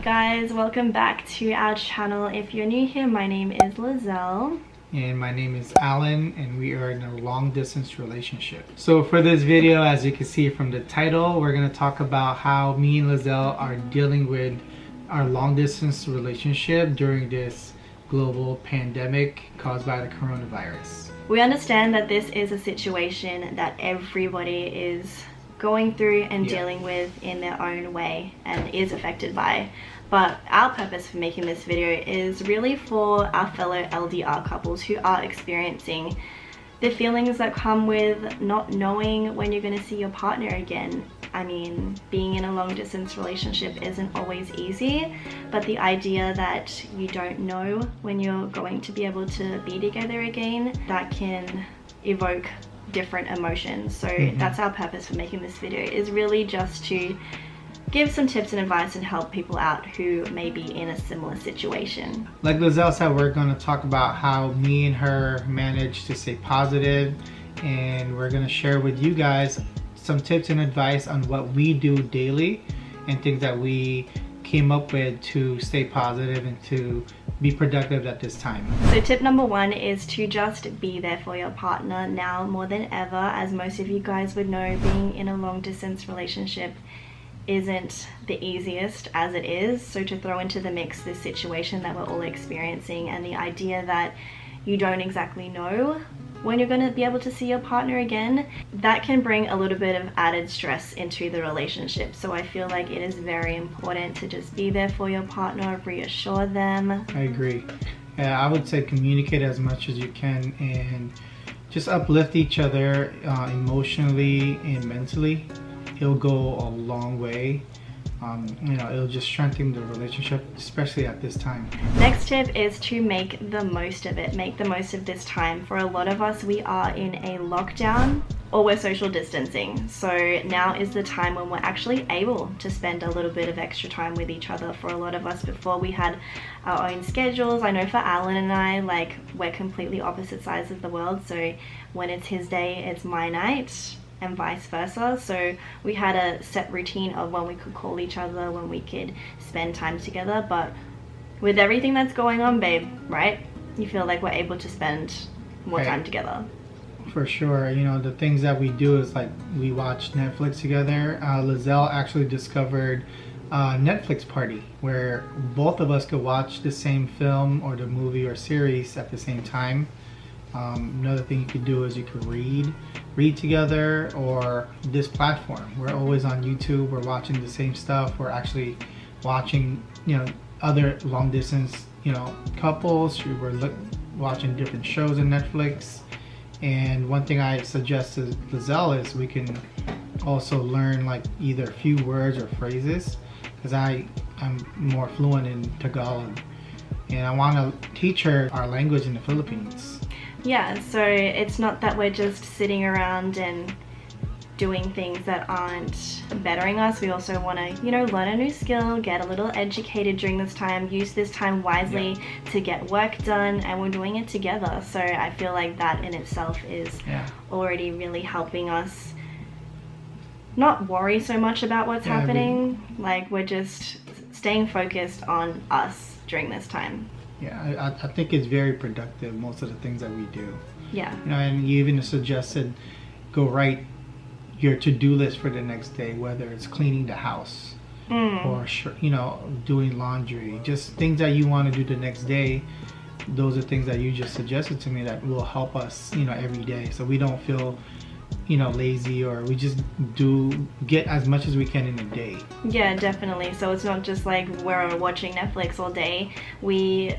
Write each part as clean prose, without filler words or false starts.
guys, welcome back to our channel. If you're new here, my name is Leizel. And my name is Allan, and we are in a long distance relationship. So for this video, as you can see from the title, we're going to talk about how me and Leizel are dealing with our long distance relationship during this global pandemic caused by the coronavirus. We understand that this is a situation that everybody is going through and dealing with in their own way and is affected by. But our purpose for making this video is really for our fellow LDR couples who are experiencing the feelings that come with not knowing when you're going to see your partner again. I mean, being in a long distance relationship isn't always easy, but the idea that you don't know when you're going to be able to be together again, that can evoke different emotions. So that's our purpose for making this video, is really just to give some tips and advice and help people out who may be in a similar situation. Like Leizel said, we're going to talk about how me and her managed to stay positive, and we're going to share with you guys some tips and advice on what we do daily and things that we came up with to stay positive and to be productive at this time. So tip number one is to just be there for your partner now more than ever. As most of you guys would know, being in a long distance relationship isn't the easiest as it is. So to throw into the mix this situation that we're all experiencing and the idea that you don't exactly know when you're going to be able to see your partner again, that can bring a little bit of added stress into the relationship. So I feel like it is very important to just be there for your partner, reassure them. I agree. Yeah, I would say communicate as much as you can and just uplift each other emotionally and mentally. It'll go a long way. It'll just strengthen the relationship, especially at this time. Next tip is to make the most of it. Make the most of this time. For a lot of us, we are in a lockdown or we're social distancing. So now is the time when we're actually able to spend a little bit of extra time with each other. For a lot of us, before we had our own schedules. I know for Allan and I, like, we're completely opposite sides of the world. So when it's his day, it's my night, and vice versa. So we had a set routine of when we could call each other, when we could spend time together. But with everything that's going on, babe, right, you feel like we're able to spend more time together. For sure. The things that we do is, like, we watch Netflix together. Leizel actually discovered Netflix Party, where both of us could watch the same film or the movie or series at the same time. Another thing you could do is you could read together, or this platform. We're always on YouTube. We're watching the same stuff. We're actually watching, other long distance, couples. We're watching different shows on Netflix. And one thing I suggest to Leizel is we can also learn, like, either a few words or phrases, because I'm more fluent in Tagalog, and I want to teach her our language in the Philippines. Yeah, so it's not that we're just sitting around and doing things that aren't bettering us. We also want to, learn a new skill, get a little educated during this time, use this time wisely to get work done, and we're doing it together. So I feel like that in itself is already really helping us not worry so much about what's happening. Like, we're just staying focused on us during this time. Yeah, I think it's very productive, most of the things that we do. Yeah. And you even suggested go write your to-do list for the next day, whether it's cleaning the house or, doing laundry, just things that you want to do the next day. Those are things that you just suggested to me that will help us, every day. So we don't feel, lazy, or we just get as much as we can in a day. Yeah, definitely. So it's not just like we're watching Netflix all day. We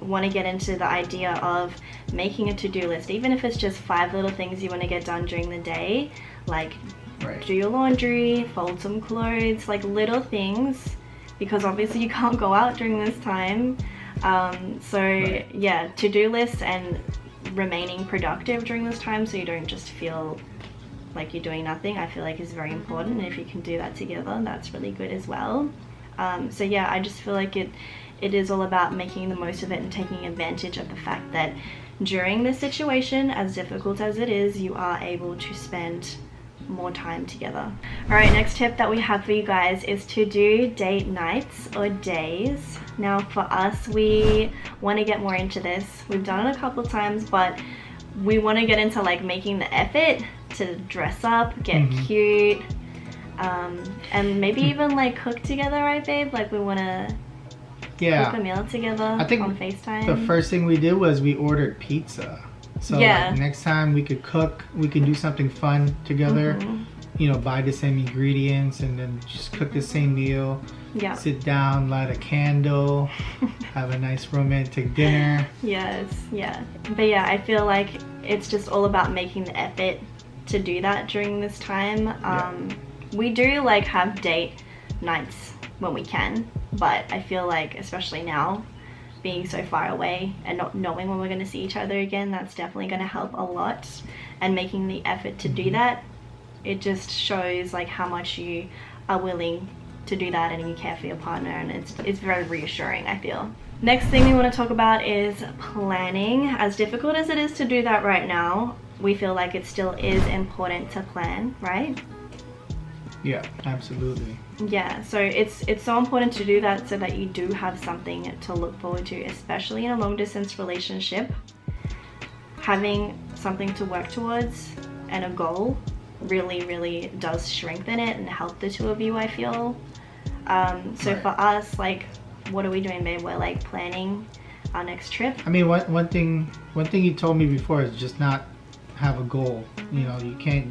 want to get into the idea of making a to-do list, even if it's just 5 little things you want to get done during the day, like do your laundry, fold some clothes, like little things, because obviously you can't go out during this time. Yeah, to-do lists and remaining productive during this time, so you don't just feel like you're doing nothing, I feel like is very important. And if you can do that together, that's really good as well. So yeah, I just feel like it is all about making the most of it and taking advantage of the fact that during this situation, as difficult as it is, you are able to spend more time together. All right, next tip that we have for you guys is to do date nights or days. Now for us, we want to get more into this. We've done it a couple of times, but we want to get into like making the effort to dress up, get cute, and maybe even like cook together, right babe? Like we want to cook a meal together. I think on FaceTime. The first thing we did was we ordered pizza. So like, next time we could cook, we can do something fun together, you know, buy the same ingredients and then just cook the same meal. Yeah. Sit down, light a candle, have a nice romantic dinner. Yes, yeah. But yeah, I feel like it's just all about making the effort to do that during this time. We do like have date nights when we can, but I feel like especially now, being so far away and not knowing when we're going to see each other again, that's definitely going to help a lot. And making the effort to do that, it just shows like how much you are willing to do that and you care for your partner, and it's very reassuring, I feel. Next thing we want to talk about is planning. As difficult as it is to do that right now, we feel like it still is important to plan, right? Yeah, absolutely. Yeah, so it's so important to do that so that you do have something to look forward to, especially in a long distance relationship. Having something to work towards and a goal really does strengthen it and help the two of you, I feel. So for us, like, what are we doing, babe? We're like planning our next trip. I mean, one thing you told me before is just not have a goal. You know, you can't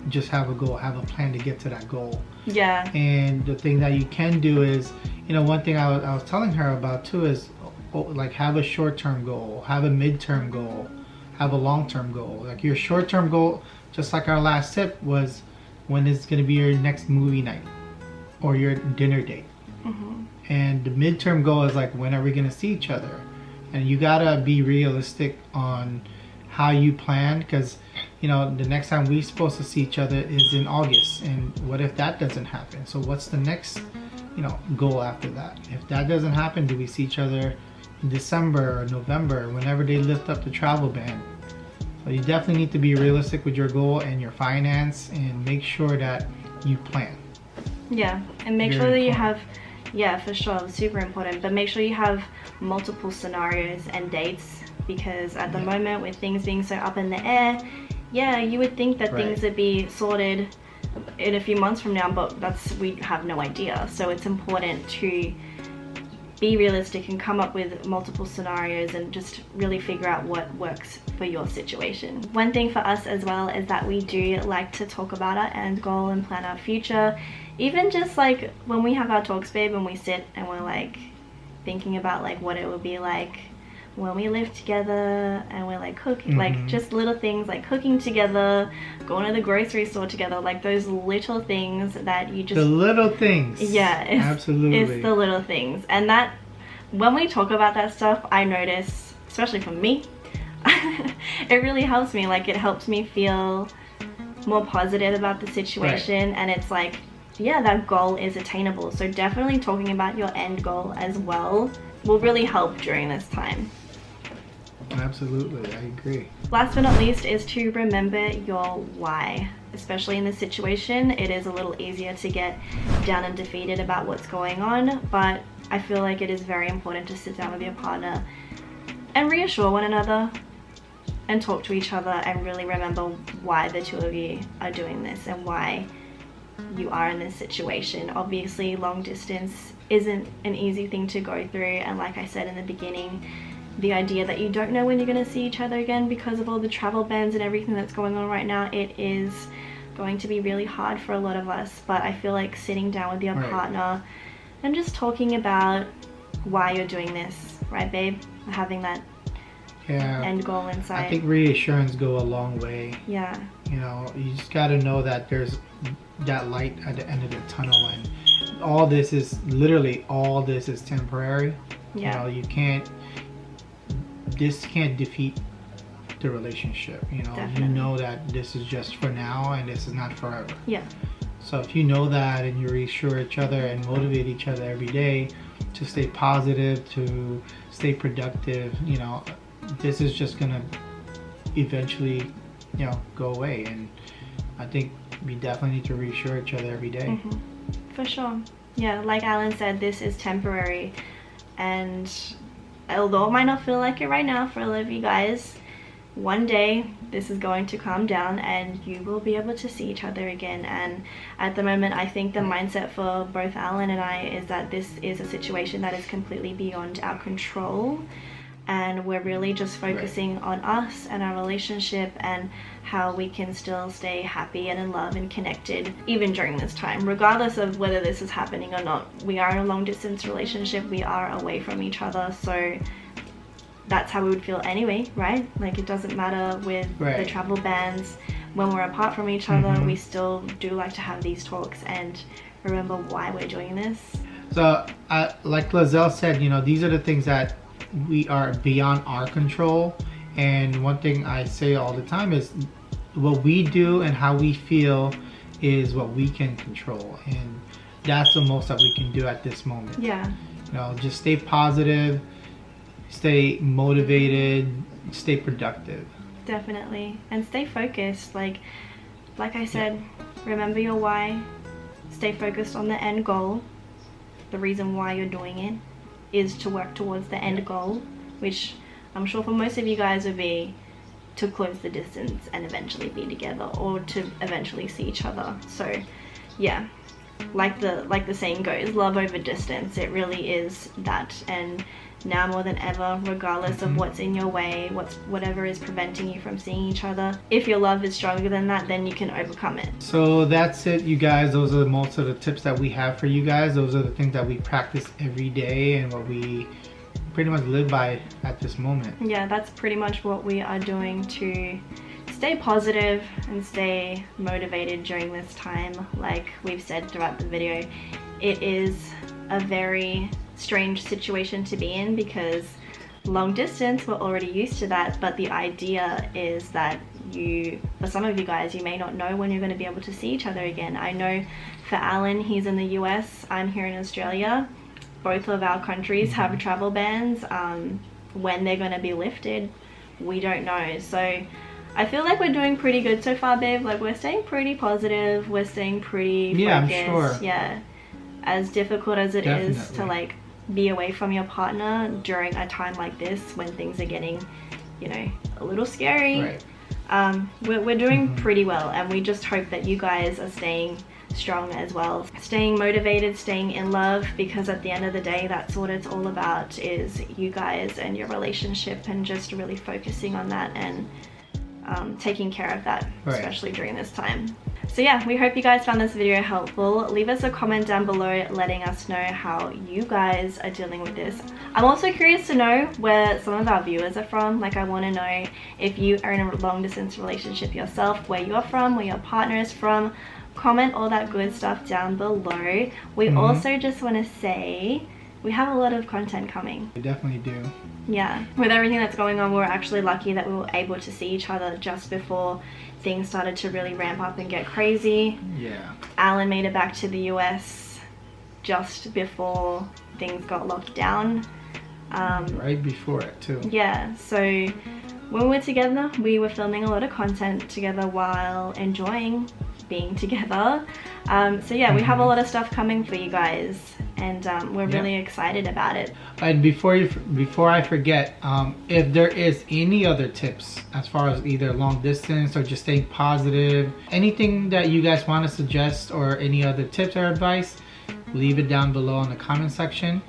just have a goal, have a plan to get to that goal. Yeah. And the thing that you can do is, you know, one thing I was telling her about too is like have a short-term goal, have a mid-term goal, have a long-term goal. Like your short-term goal, just like our last tip, was when is going to be your next movie night or your dinner date. And the mid-term goal is like, when are we going to see each other? And you gotta be realistic on how you plan, because you know the next time we're supposed to see each other is in August, and what if that doesn't happen? So what's the next, you know, goal after that? If that doesn't happen, do we see each other in December or November, whenever they lift up the travel ban? So you definitely need to be realistic with your goal and your finance, and make sure that you plan. Yeah, and make sure that you have, yeah, for sure, super important, but make sure you have multiple scenarios and dates, because at the moment with things being so up in the air, yeah, you would think that things would be sorted in a few months from now, but we have no idea. So it's important to be realistic and come up with multiple scenarios and just really figure out what works for your situation. One thing for us as well is that we do like to talk about our end goal and plan our future. Even just like when we have our talks, babe, and we sit and we're like thinking about like what it would be like when we live together, and we're like cooking, like just little things like cooking together, going to the grocery store together, like those little things that you just... The little things. Yeah, absolutely. It's the little things. And that, when we talk about that stuff, I notice, especially for me, it really helps me. Like, it helps me feel more positive about the situation, and it's like, yeah, that goal is attainable. So definitely talking about your end goal as well will really help during this time. Absolutely, I agree. Last but not least is to remember your why. Especially in this situation, it is a little easier to get down and defeated about what's going on, but I feel like it is very important to sit down with your partner and reassure one another and talk to each other and really remember why the two of you are doing this and why you are in this situation. Obviously, long distance isn't an easy thing to go through, and like I said in the beginning, the idea that you don't know when you're going to see each other again because of all the travel bans and everything that's going on right now, it is going to be really hard for a lot of us. But I feel like sitting down with your partner and just talking about why you're doing this, right babe? Having that end goal in sight. I think reassurance go a long way. Yeah. You know, you just got to know that there's that light at the end of the tunnel, and all this is temporary. Yeah. You know, this can't defeat the relationship. You know, Definitely. You know that this is just for now and this is not forever. Yeah. So if you know that and you reassure each other and motivate each other every day to stay positive, to stay productive, you know, this is just gonna eventually, you know, go away. And I think we definitely need to reassure each other every day. For sure. Yeah, like Allan said, this is temporary, and although it might not feel like it right now for a lot of you guys, one day this is going to calm down and you will be able to see each other again. And at the moment, I think the mindset for both Allan and I is that this is a situation that is completely beyond our control, and we're really just focusing on us and our relationship and how we can still stay happy and in love and connected even during this time, regardless of whether this is happening or not. We are in a long distance relationship, we are away from each other, so that's how we would feel anyway, right? Like, it doesn't matter with the travel bans. When we're apart from each other, we still do like to have these talks and remember why we're doing this. So like Leizel said, you know, these are the things that we are beyond our control. And one thing I say all the time is what we do and how we feel is what we can control, and that's the most that we can do at this moment. Yeah. You know, just stay positive, stay motivated, stay productive. Definitely. And stay focused. Like I said, remember your why. Stay focused on the end goal. The reason why you're doing it is to work towards the end goal, which I'm sure for most of you guys would be to close the distance and eventually be together, or to eventually see each other. So yeah, like the saying goes, love over distance. It really is that. And now more than ever, regardless of what's in your way, whatever is preventing you from seeing each other, if your love is stronger than that, then you can overcome it. So that's it, you guys. Those are most of the tips that we have for you guys. Those are the things that we practice every day and what we pretty much live by at this moment. Yeah, that's pretty much what we are doing to stay positive and stay motivated during this time. Like we've said throughout the video, it is a very strange situation to be in because long distance, we're already used to that, but the idea is that for some of you guys, you may not know when you're going to be able to see each other again. I know for Allan, he's in the US, I'm here in Australia. Both of our countries have travel bans. When they're going to be lifted, we don't know. So I feel like we're doing pretty good so far, babe. Like, we're staying pretty positive, we're staying pretty focused. I'm sure. Yeah, as difficult as it is to like be away from your partner during a time like this when things are getting, you know, a little scary. We're doing pretty well, and we just hope that you guys are staying strong as well, staying motivated, staying in love, because at the end of the day, that's what it's all about, is you guys and your relationship, and just really focusing on that and taking care of that, especially during this time. So yeah, we hope you guys found this video helpful. Leave us a comment down below letting us know how you guys are dealing with this. I'm also curious to know where some of our viewers are from. Like, I want to know if you are in a long distance relationship yourself, where you're from, where your partner is from. Comment all that good stuff down below. We also just want to say we have a lot of content coming. We definitely do. Yeah, with everything that's going on, we're actually lucky that we were able to see each other just before things started to really ramp up and get crazy. Yeah. Allan made it back to the US just before things got locked down. Right before it too. Yeah, so when we were together, we were filming a lot of content together while enjoying being together. So yeah, we have a lot of stuff coming for you guys, and we're really excited about it. And before I forget, if there is any other tips as far as either long distance or just staying positive, anything that you guys want to suggest, or any other tips or advice, leave it down below in the comment section.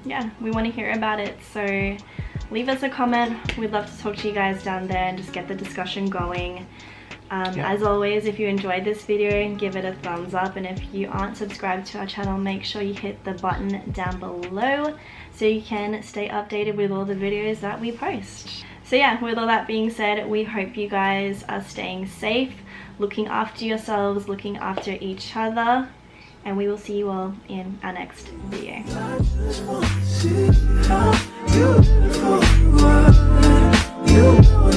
Yeah, we want to hear about it, so leave us a comment. We'd love to talk to you guys down there and just get the discussion going. As always, if you enjoyed this video, give it a thumbs up, and if you aren't subscribed to our channel, make sure you hit the button down below so you can stay updated with all the videos that we post. So yeah, with all that being said, we hope you guys are staying safe, looking after yourselves, looking after each other, and we will see you all in our next video. You